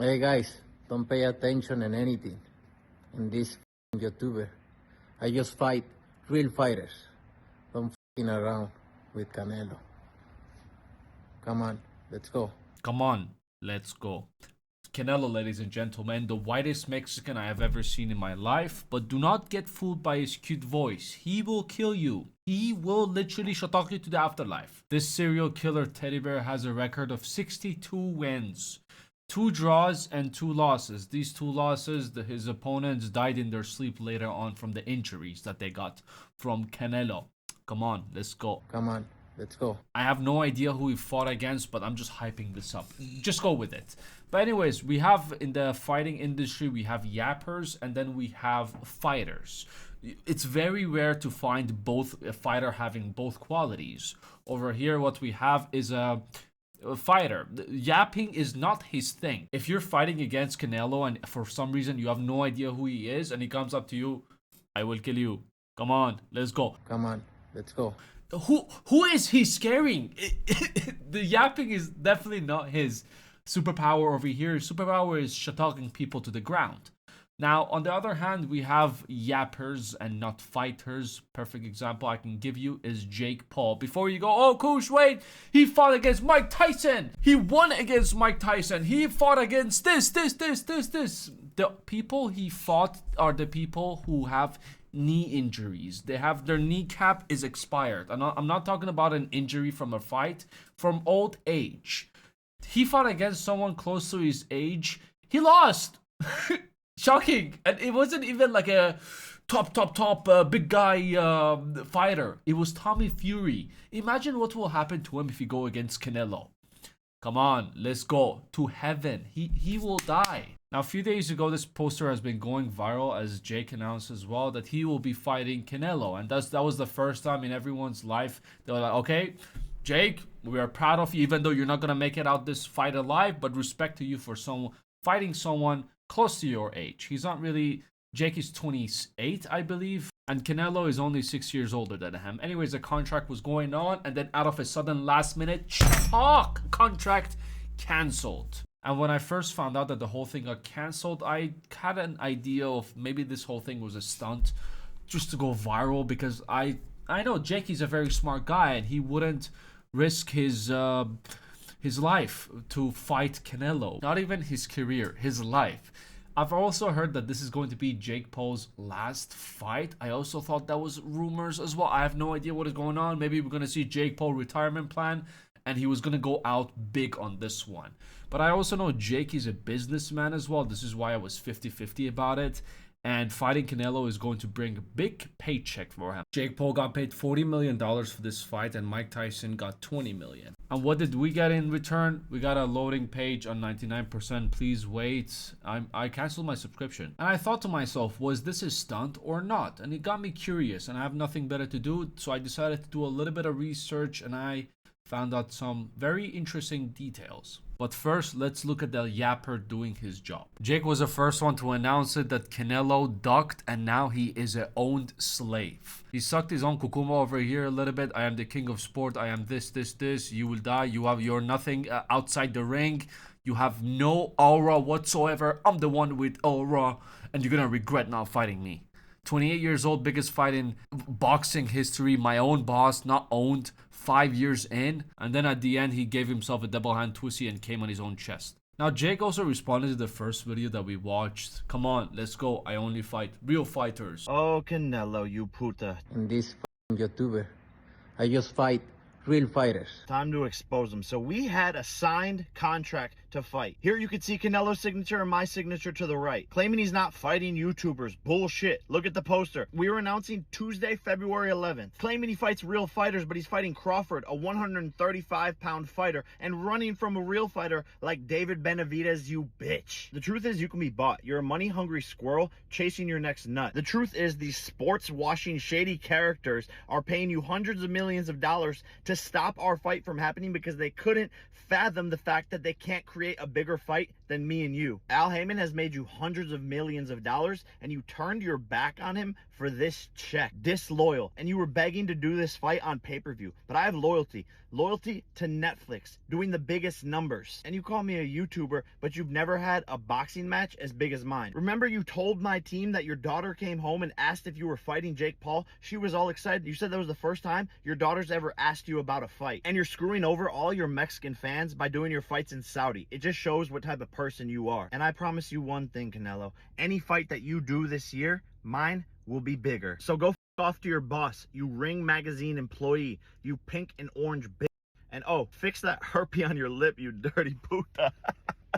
Hey guys, don't pay attention in anything in this YouTuber. I just fight real fighters. Don't f***ing around with Canelo. Come on, let's go. Come on, let's go. Canelo, ladies and gentlemen, the whitest Mexican I have ever seen in my life. But do not get fooled by his cute voice. He will kill you. He will literally shock you to the afterlife. This serial killer teddy bear has a record of 62 wins, 2 draws and 2 losses. These 2 losses, his opponents died in their sleep later on from the injuries that they got from Canelo. Come on, let's go. Come on, let's go. I have no idea who he fought against, but I'm just hyping this up. Just go with it. But anyways, we have in the fighting industry, we have yappers and then we have fighters. It's very rare to find a fighter having both qualities. Over here, what we have is a fighter. Yapping is not his thing. If you're fighting against Canelo and for some reason you have no idea who he is and he comes up to you, I will kill you. Come on, let's go. Come on, let's go. Who is he scaring? The yapping is definitely not his superpower over here. His superpower is talking people to the ground. Now, on the other hand, we have yappers and not fighters. Perfect example I can give you is Jake Paul. Before you go, oh, Koosh, wait, he fought against Mike Tyson. He won against Mike Tyson. He fought against this. The people he fought are the people who have knee injuries. They have their kneecap is expired. I'm not talking about an injury from a fight, from old age. He fought against someone close to his age. He lost. Shocking. And it wasn't even like a top big guy fighter. It was Tommy Fury. Imagine what will happen to him if you go against Canelo. Come on, let's go to heaven. He will die. Now, a few days ago, this poster has been going viral as Jake announced as well that he will be fighting Canelo. And that was the first time in everyone's life they were like, okay, Jake, we are proud of you, even though you're not going to make it out this fight alive, but respect to you for fighting someone close to your age. He's not really, Jake is 28, I believe, and Canelo is only 6 years older than him. Anyways, the contract was going on, and then out of a sudden last minute, contract cancelled. And when I first found out that the whole thing got cancelled, I had an idea of maybe this whole thing was a stunt just to go viral, because I know Jake is a very smart guy and he wouldn't risk his life to fight Canelo. Not even his career, his life. I've also heard that this is going to be Jake Paul's last fight. I also thought that was rumors as well. I have no idea what is going on. Maybe we're going to see Jake Paul retirement plan and he was going to go out big on this one. But I also know Jake is a businessman as well. This is why I was 50-50 about it. And fighting Canelo is going to bring a big paycheck for him. Jake Paul got paid $40 million for this fight and Mike Tyson got $20 million. And what did we get in return? We got a loading page on 99%. Please wait. I canceled my subscription. And I thought to myself, was this a stunt or not? And it got me curious and I have nothing better to do. So I decided to do a little bit of research and I found out some very interesting details. But first, let's look at the yapper doing his job. Jake was the first one to announce it that Canelo ducked and now he is an owned slave. He sucked his own kukuma over here a little bit. I am the king of sport. I am this. You will die. You're nothing outside the ring. You have no aura whatsoever. I'm the one with aura and you're gonna regret not fighting me. 28 years old, biggest fight in boxing history. My own boss, not owned. 5 years in, and then at the end he gave himself a double hand twisty and came on his own chest. Now Jake also responded to the first video that we watched. Come on, let's go. I only fight real fighters. Oh, Canelo, you puta. In this YouTuber, I just fight real fighters. Time to expose them. So we had a signed contract to fight. Here you can see Canelo's signature and my signature to the right. Claiming he's not fighting YouTubers. Bullshit. Look at the poster. We were announcing Tuesday, February 11th. Claiming he fights real fighters, but he's fighting Crawford, a 135-pound fighter, and running from a real fighter like David Benavidez, you bitch. The truth is you can be bought. You're a money-hungry squirrel chasing your next nut. The truth is these sports-washing shady characters are paying you hundreds of millions of dollars to to stop our fight from happening because they couldn't fathom the fact that they can't create a bigger fight than me and you. Al Heyman has made you hundreds of millions of dollars, and you turned your back on him for this check. Disloyal. And you were begging to do this fight on pay-per-view. But I have loyalty. Loyalty to Netflix, doing the biggest numbers. And you call me a YouTuber, but you've never had a boxing match as big as mine. Remember you told my team that your daughter came home and asked if you were fighting Jake Paul? She was all excited. You said that was the first time your daughter's ever asked you about a fight. And you're screwing over all your Mexican fans by doing your fights in Saudi. It just shows what type of person you are. And I promise you one thing, Canelo. Any fight that you do this year, mine will be bigger. So go off to your boss, you Ring Magazine employee, you pink and orange bitch. And oh, fix that herpes on your lip, you dirty puta.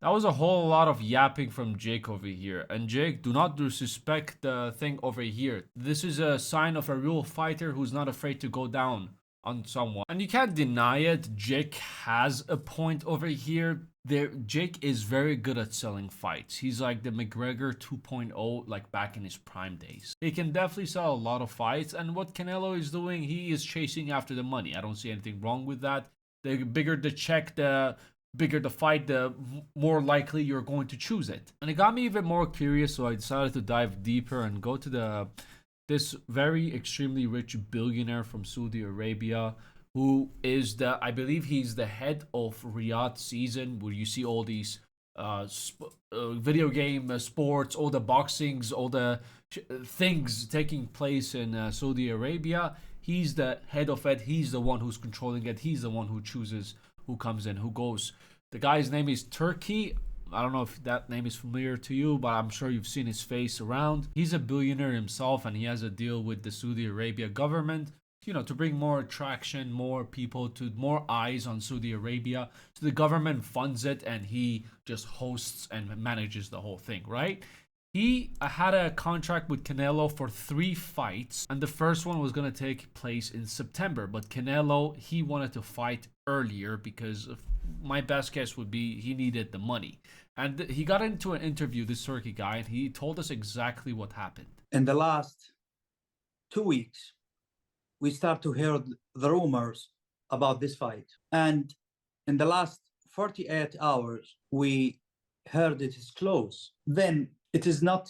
That was a whole lot of yapping from Jake over here. And Jake, do not disrespect the thing over here. This is a sign of a real fighter who's not afraid to go down on someone. And you can't deny it, Jake has a point over here. Jake is very good at selling fights. He's like the McGregor 2.0, like back in his prime days. He can definitely sell a lot of fights, and what Canelo is doing, he is chasing after the money. I don't see anything wrong with that. The bigger the check, the bigger the fight, the more likely you're going to choose it. And it got me even more curious, so I decided to dive deeper and go to this very extremely rich billionaire from Saudi Arabia, who is I believe he's the head of Riyadh season, where you see all these video game sports, all the boxings, all the things taking place in Saudi Arabia. He's the head of it. He's the one who's controlling it. He's the one who chooses who comes in, who goes. The guy's name is Turkey. I don't know if that name is familiar to you, but I'm sure you've seen his face around. He's a billionaire himself, and he has a deal with the Saudi Arabia government, you know, to bring more attraction, more people, to more eyes on Saudi Arabia. So the government funds it, and he just hosts and manages the whole thing, right? He had a contract with Canelo for 3 fights, and the first one was going to take place in September. But Canelo, he wanted to fight earlier because my best guess would be he needed the money. And he got into an interview, this Turkey guy, and he told us exactly what happened. In the last 2 weeks, we start to hear the rumors about this fight. And in the last 48 hours, we heard it is close. Then it is not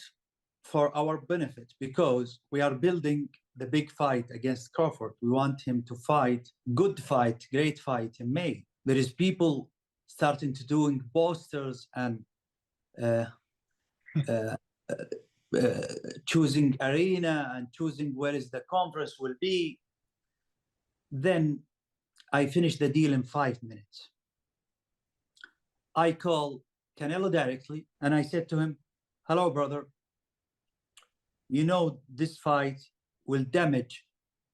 for our benefit because we are building the big fight against Crawford. We want him to fight, good fight, great fight in May. There is people starting to doing posters and choosing arena and choosing where is the conference will be. Then I finished the deal in 5 minutes. I call Canelo directly and I said to him, "Hello, brother. You know, this fight will damage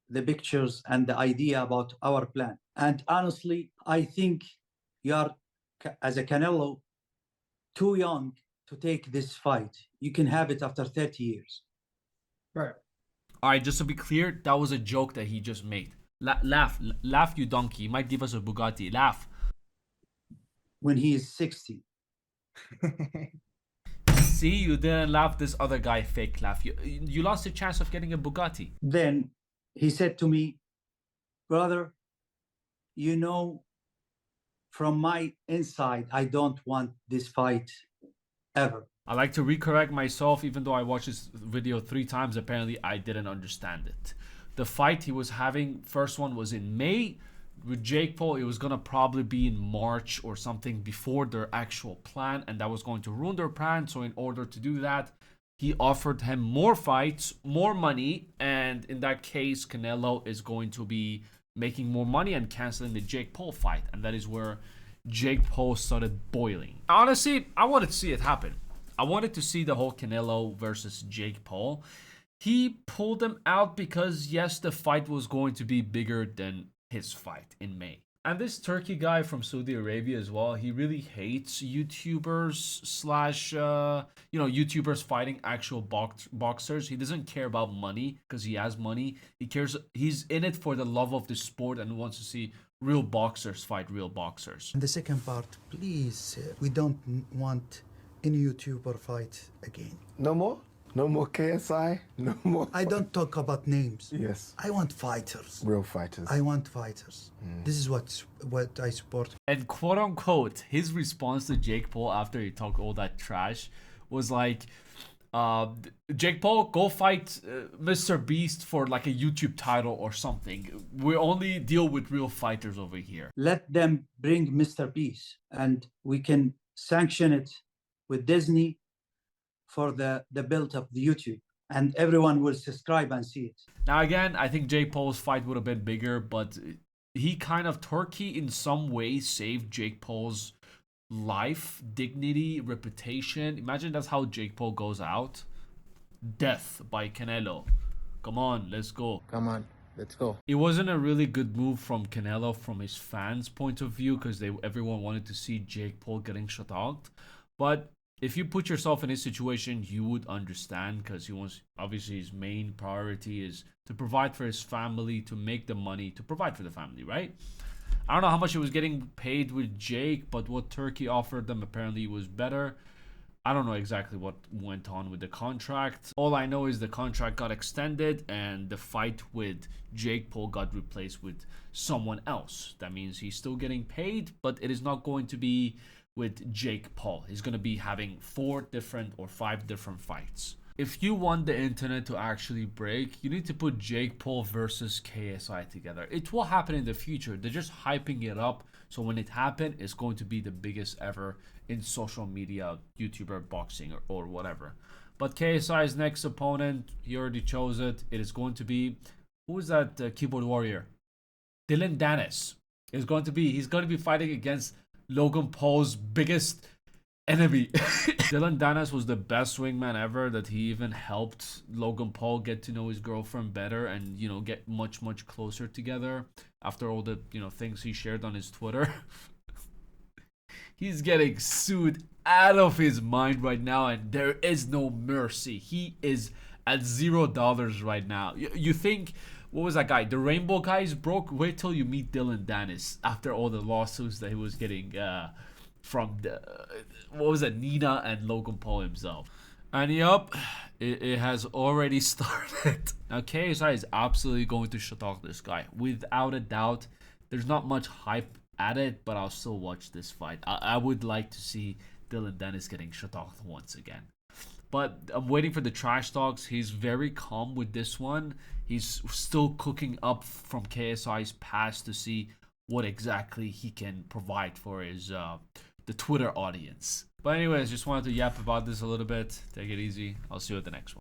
the pictures and the idea about our plan. And honestly, I think you are, as a Canelo, too young to take this fight. You can have it after 30 years. Right. All right, just to be clear, that was a joke that he just made. Laugh, you donkey. You might give us a Bugatti. Laugh. When he is 60. See, you didn't laugh. This other guy fake laugh. You lost a chance of getting a Bugatti. Then he said to me, "Brother, you know, from my inside, I don't want this fight ever." I like to recorrect myself, even though I watched this video 3 times. Apparently, I didn't understand it. The fight he was having, first one was in May. With Jake Paul, it was going to probably be in March or something before their actual plan, and that was going to ruin their plan. So in order to do that, he offered him more fights, more money, and in that case, Canelo is going to be making more money and canceling the Jake Paul fight. And that is where Jake Paul started boiling. Honestly, I wanted to see it happen. I wanted to see the whole Canelo versus Jake Paul. He pulled him out because, yes, the fight was going to be bigger than his fight in May. And this Turkey guy from Saudi Arabia as well, he really hates YouTubers slash, YouTubers fighting actual boxers. He doesn't care about money because he has money. He's in it for the love of the sport and wants to see real boxers fight real boxers. And the second part, please, we don't want any YouTuber fight again. No more? No more KSI. No more. I don't talk about names. Yes. I want fighters. Real fighters. I want fighters. This is what I support. And quote unquote, his response to Jake Paul after he talked all that trash was like, Jake Paul, go fight Mr. Beast for like a YouTube title or something. We only deal with real fighters over here. Let them bring Mr. Beast, and we can sanction it with Disney for the build of the YouTube, and everyone will subscribe and see it. Now again, I think Jake Paul's fight would have been bigger, but he kind of Turkey in some way saved Jake Paul's life, dignity, reputation. Imagine that's how Jake Paul goes out. Death by Canelo. Come on, let's go. Come on, let's go. It wasn't a really good move from Canelo from his fans' point of view, because everyone wanted to see Jake Paul getting shut out. But if you put yourself in his situation, you would understand, because he wants, obviously his main priority is to provide for his family, to make the money, to provide for the family, right? I don't know how much he was getting paid with Jake, but what Turkey offered them apparently was better. I don't know exactly what went on with the contract. All I know is the contract got extended and the fight with Jake Paul got replaced with someone else. That means he's still getting paid, but it is not going to be with Jake Paul. He's going to be having 4 different or 5 different fights. If you want the internet to actually break, you need to put Jake Paul versus KSI together. It will happen in the future. They're just hyping it up. So when it happens, it's going to be the biggest ever in social media, YouTuber, boxing, or whatever. But KSI's next opponent, he already chose it. It is going to be, who is that keyboard warrior? Dylan Dennis. He's going to be fighting against Logan Paul's biggest enemy. Dylan Dennis was the best wingman ever, that he even helped Logan Paul get to know his girlfriend better and, you know, get much closer together after all the, you know, things he shared on his Twitter. He's getting sued out of his mind right now, and there is no mercy. He is at $0 right now. You think, what was that guy? The Rainbow guy is broke? Wait till you meet Dylan Dennis after all the lawsuits that he was getting from the, what was it, Nina and Logan Paul himself. And yup, it has already started. Now KSI is absolutely going to shut off this guy without a doubt. There's not much hype at it, but I'll still watch this fight. I would like to see Dylan Dennis getting shut off once again. But I'm waiting for the trash talks. He's very calm with this one. He's still cooking up from KSI's past to see what exactly he can provide for his the Twitter audience. But anyways, just wanted to yap about this a little bit. Take it easy. I'll see you at the next one.